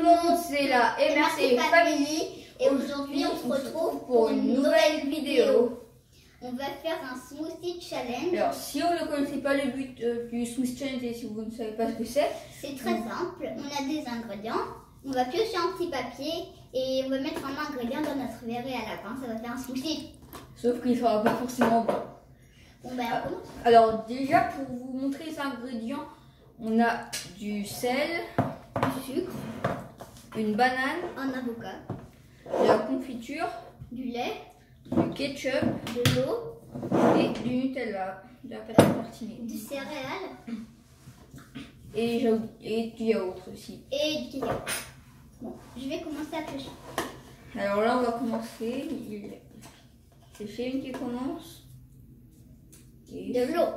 le monde, c'est la MRC Family et aujourd'hui on se retrouve pour une nouvelle vidéo. On va faire un smoothie challenge. Alors si on ne connaissait pas le but du smoothie challenge et si vous ne savez pas ce que c'est très simple, on a des ingrédients, on va piocher un petit papier et on va mettre un ingrédient dans notre verre et à la fin ça va faire un smoothie. Sauf qu'il sera pas forcément bon. Bon ben on commence. Alors déjà pour vous montrer les ingrédients, on a du sel, Du sucre, une banane, un avocat, de la confiture, du lait, du ketchup de l'eau, et du Nutella, de la pâte à tartiner. du céréales Et du yaourt aussi. et du cacao. Bon, je vais commencer à piocher. Alors là on va commencer. C'est Chéline qui commence. Et De l'eau.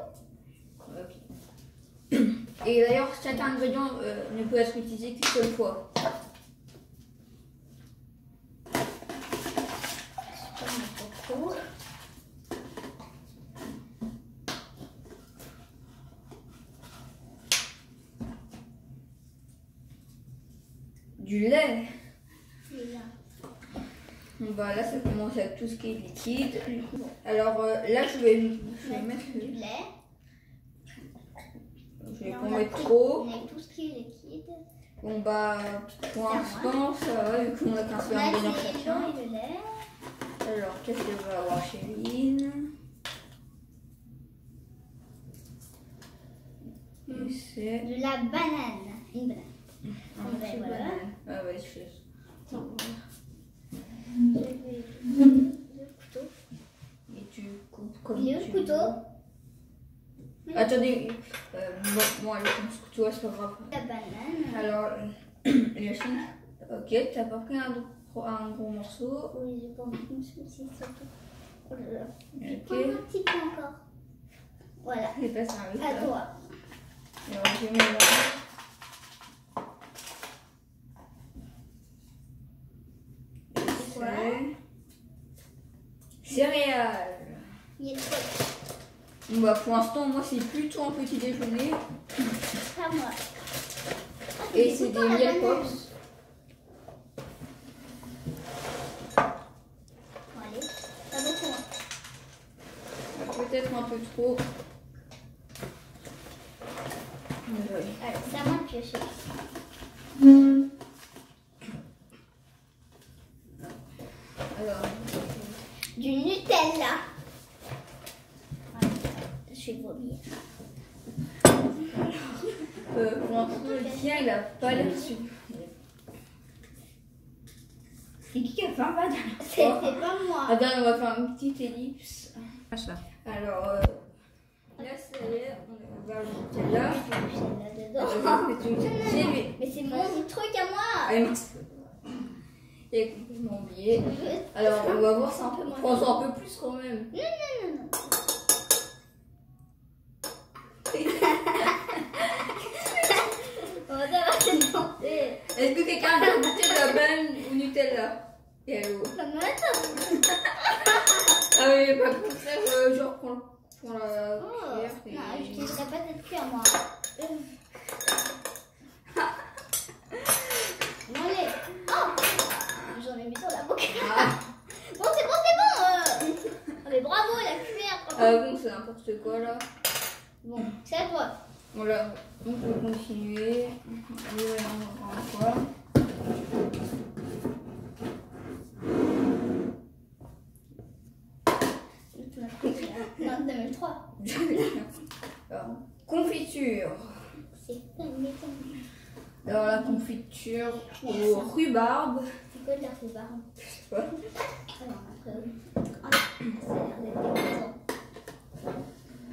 Ok. Et d'ailleurs, chaque ingrédient ne peut être utilisé qu'une seule fois. Du lait. Bon, bah là, ça commence avec tout ce qui est liquide. Alors là, je vais mettre du lait. Je vais pas mettre trop. On met tout ce qui est liquide. Bon bah pour l'instant ça va vu qu'on a qu'un seul ingrédient chacun. Et le lait. Alors qu'est-ce qu'elle va avoir Chéline? Et c'est De la banane. Une banane. un petit Voilà. banane. Ah ouais, je fais ça. Le couteau. Et tu coupes comme Et le tu couteau. veux. Attendez, bon allez comme ce couteau, c'est pas grave. La banane. Alors Yachine, ok, t'as pas pris un gros morceau. Oui, j'ai pas envie de me soucier surtout. Oh là là. Je Ok. prends un petit peu encore. Voilà. Et passe un À toi. Alors je mélange. C'est quoi? Céréales. Il y a quoi? Bon, bah, pour l'instant, moi, c'est plutôt un petit déjeuner. Pas moi. Et c'est des miel pops. Bon, allez. Pas beaucoup. Peut-être un peu trop. Ouais. Allez, c'est à moi de piocher. Alors, Du Nutella. Voilà. Je vais vomir. pour l'instant, le tien, il a pas l'air super. C'est qui a fait un badin? C'était pas moi. Attends, on va faire une petite ellipse. Alors, là, ça y est, on va le Nutella. Mais c'est mon truc à moi. Ah, mince. Et complètement oublié. Alors, on va voir ça un peu moins. Prends-en un peu plus quand même. Non. On va devoir se demander. Est-ce que quelqu'un a goûté de la banane au Nutella? Et allô? Ça me reste. Ah oui, pas pour faire genre pour la Oh, cuillère. non, je n'utiliserai pas cette cuillère moi. Bon allez. Oh, j'en ai mis sur la bouche. Ah, Bon c'est bon. Ah, mais bravo la cuillère. bon, c'est n'importe quoi là. Bon, c'est à toi. Voilà, on peut continuer. Allez, encore une fois. Non, 2003. Alors, confiture. C'est pas une méthode. Alors la confiture au rhubarbe. C'est quoi de la rhubarbe? Je sais pas. Alors après, ça a l'air d'être dégoûtant.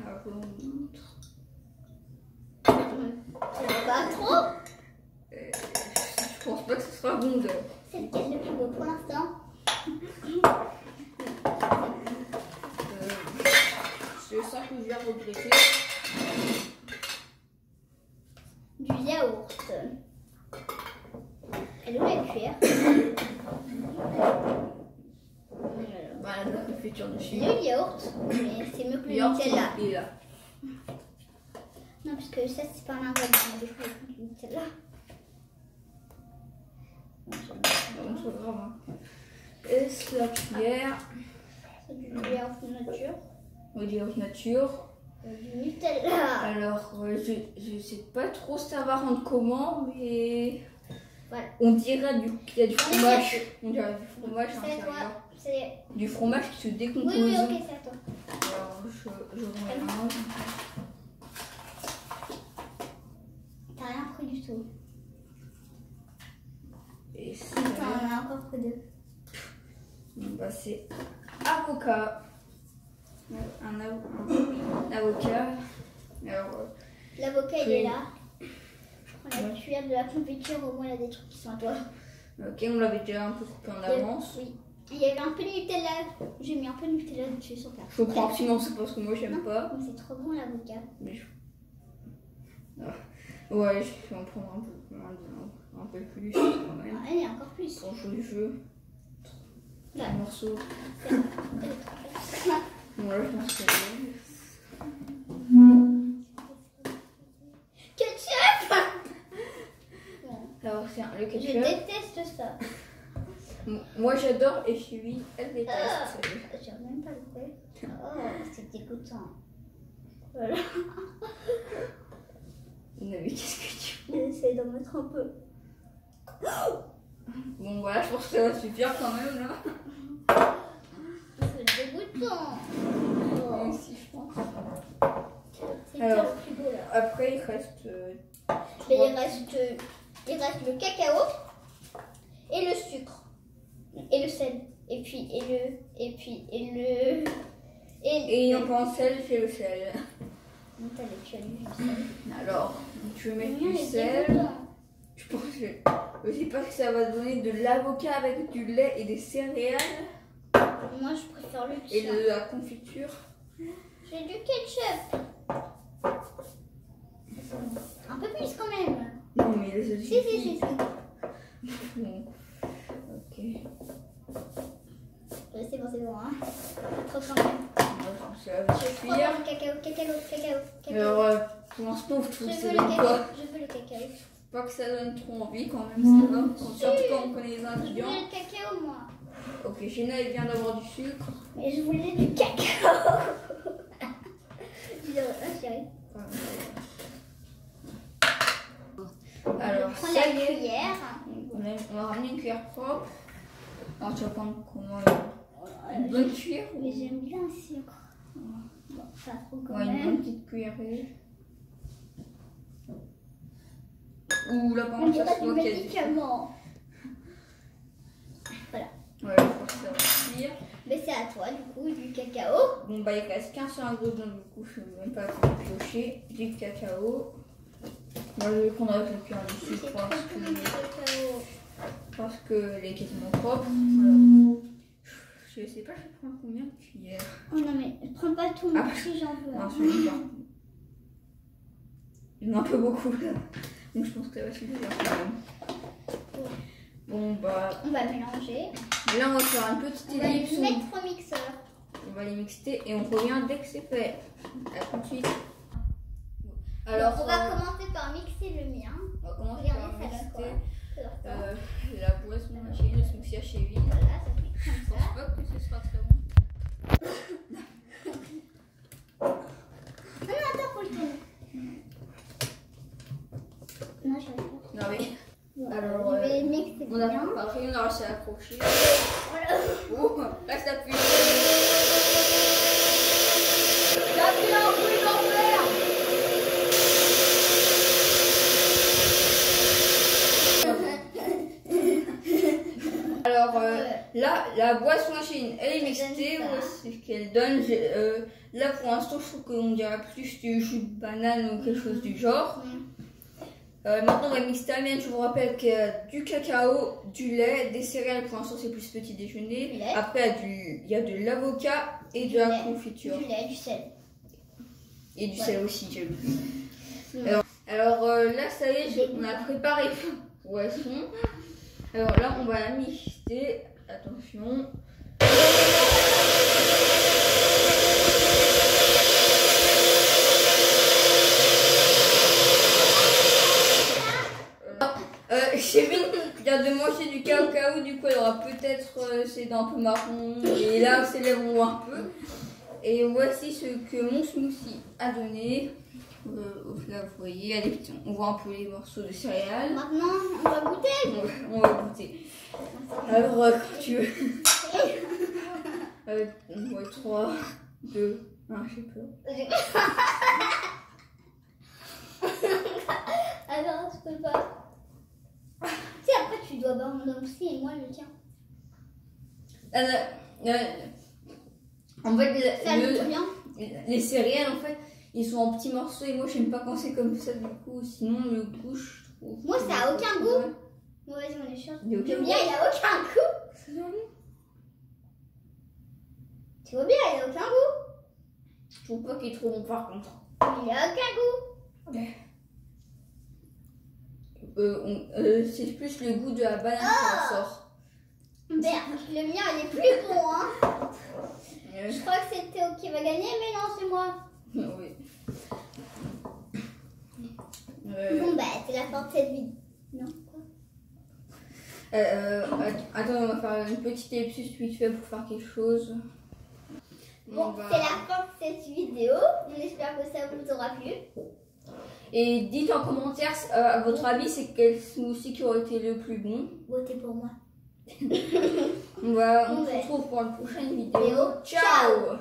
Alors je vous montre. C'est pas trop. Je pense pas que ce sera bon de. C'est lequel le plus beau pour l'instant? Je sens que je vais regretter. Du yaourt. Elle est où la cuillère? Voilà, de la confiture de Il chez y a eu le yaourt, mais c'est mieux que le Yaourt, Nutella. il est là. Non, parce que ça, c'est pas un ingrédient. Des fois, il faut du Nutella. trop grave. Hein. Est-ce la cuillère? C'est du lait en nature. Oui, du lait nature. Du Nutella. Alors, je sais pas trop ça va rendre comment, mais Voilà. on dirait qu'il y a du fromage. On dirait du fromage à C'est quoi? l'intérieur. C'est... Du fromage qui se décompose. Oui, ok, c'est à toi. Alors, je remélange. T'as rien pris du tout. Et c'est... Attends, on a encore pris deux. Bon, bah, c'est avocat. Un avocat. Alors, L'avocat, il oui. est là. Je prends la cuillère de la confiture, au moins il y a des trucs qui sont à toi. ok, on l'avait déjà un peu coupé en avance. Oui. Il y avait un peu de Nutella. J'ai mis un peu de Nutella dessus sur ta. Je prends sinon c'est parce que moi j'aime Non, pas. mais c'est trop bon l'avocat. Mais ouais, je vais en prendre un peu plus quand même. Ah, il y a encore plus. Pour jouer le jeu. Ouais. Un morceau. Bon là je pense que Ketchup. alors c'est le Je ketchup. déteste ça. Moi j'adore et chez lui elle déteste. J'ai même pas le fait. Oh, c'est dégoûtant. Voilà. Mais qu'est-ce que tu J'essaie d'en mettre un peu. Bon voilà, je pense que ça va suffire quand même là. C'est dégoûtant. Moi Oh. aussi je pense. C'est Alors, le frigo là. Après il reste... Mais il reste le cacao et le sucre et le sel et Et on pense sel, c'est le sel. Non, t'as les tu as lu du sel. Alors, tu veux mettre Rien du n'est sel. dégoûtant. Je pense que je sais pas que ça va donner de l'avocat avec du lait et des céréales Moi, je préfère le et tien. de la confiture. J'ai du ketchup. Un peu plus quand même. Non mais les autres. Si. Bon. Ok. C'est bon, hein. Trop quand même. Alors, ça va Je vais suffire. prendre le cacao. Alors, pour l'instant, je trouve Je que ça veux le donne cacao. pas. Je veux le cacao. Pas que ça donne trop envie quand même, ça va. Surtout quand on connaît les Je ingrédients. voulais le cacao, moi. Ok, Gina, elle vient d'avoir du sucre. Mais je voulais du cacao. Chérie. Alors, Prends ça la y est. cuillère. On a ramené une cuillère propre. Alors, tu vas prendre comment une bonne cuillère ou... Mais j'aime bien le sucre. Bon, pas trop quand Ouais, une même. bonne petite cuillerée. Ou là, par On contre, ça dirait se du voit qu'il y a du... médicament. Voilà. Ouais, je crois que ça va suffire. Mais c'est à toi, du coup, du cacao. Bon, bah, il reste qu'un seul ingrédient, du coup, je ne vais même pas piocher. Du cacao. Moi, je vais prendre avec la cuillère du C'est sucre trop bon du cacao. parce qu'elle est quasiment propre. Alors, je sais pas, je vais prendre combien de cuillères. Oh non, mais prends pas tout, moi aussi j'en veux. Non, hein. celui-là. Il y en a un peu beaucoup là. Donc, je pense que ça va suffire quand même. Bon, bah, On va mélanger. là, on va faire une petite On va ellipse. les mettre au mixeur. On va les mixer et on revient dès que c'est fait. À tout de suite. Alors, on va commencer par mixer le mien. on va commencer Regardez, par ça donne quoi? mixer Ça donne quoi? la boisson machine, le smoothie à Chevy. Voilà, ça fait Je comme pense ça. pas que ce sera très bon. Non, attends, faut le tourner. Non, je vais pas. Non mais, Bon, alors, je vais mixer on a bien. préparé, on a réussi à accrocher. Voilà. Oh, reste appuyé. T'as bien envie d'en faire. Alors là, la boisson machine, elle est mixée, Ça donne ça. voici ce qu'elle donne. Là pour l'instant, je trouve qu'on dirait plus du jus de banane ou quelque chose du genre. Maintenant, on va mixer la mienne. Je vous rappelle qu'il y a du cacao, du lait, des céréales. Pour l'instant, c'est plus petit déjeuner. Du lait. Après, il y a de l'avocat et de la lait, confiture. Du lait, du sel. Et du Ouais. sel aussi, j'ai vu. Ouais. Alors là, ça y est, on a préparé la boisson. Alors là, on va la mixer. Attention. Chez lui, il y vient de manger du cacao, du coup elle aura peut-être ses dents un peu marron et là ses lèvres vont un peu. Et voici ce que mon smoothie a donné. Là vous voyez, on voit un peu les morceaux de céréales. Maintenant on va goûter. On va goûter. Alors quand tu veux. 3, 2, 1, j'ai peur. Alors, je peux pas. Si après tu dois boire mon aussi et moi le tien. En fait, Ça goûte bien. les céréales, en fait, ils sont en petits morceaux et moi j'aime pas quand c'est comme ça du coup. Sinon, le goût, je trouve. Moi, ça a aucun goût. Moi, vas-y, on est sûr. Il y a aucun bien, il a aucun goût. Tu vois bien, il a aucun goût. Je trouve pas qu'il est trop bon par contre. Il a aucun goût. C'est plus le goût de la banane qui ressort. Merde, le mien il est plus bon, hein. Je crois que c'est Théo qui va gagner, mais non, c'est moi. Oui. Bon, bah, c'est la fin de cette vidéo. Non, quoi. Attends, on va faire une petite ellipsus vite fait pour faire quelque chose. Bon, c'est la fin de cette vidéo. On espère que ça vous aura plu. Et dites en commentaire, à votre avis, c'est quel smoothie qui aurait été le plus bon. Votez pour moi. On se retrouve pour une prochaine vidéo. Ciao!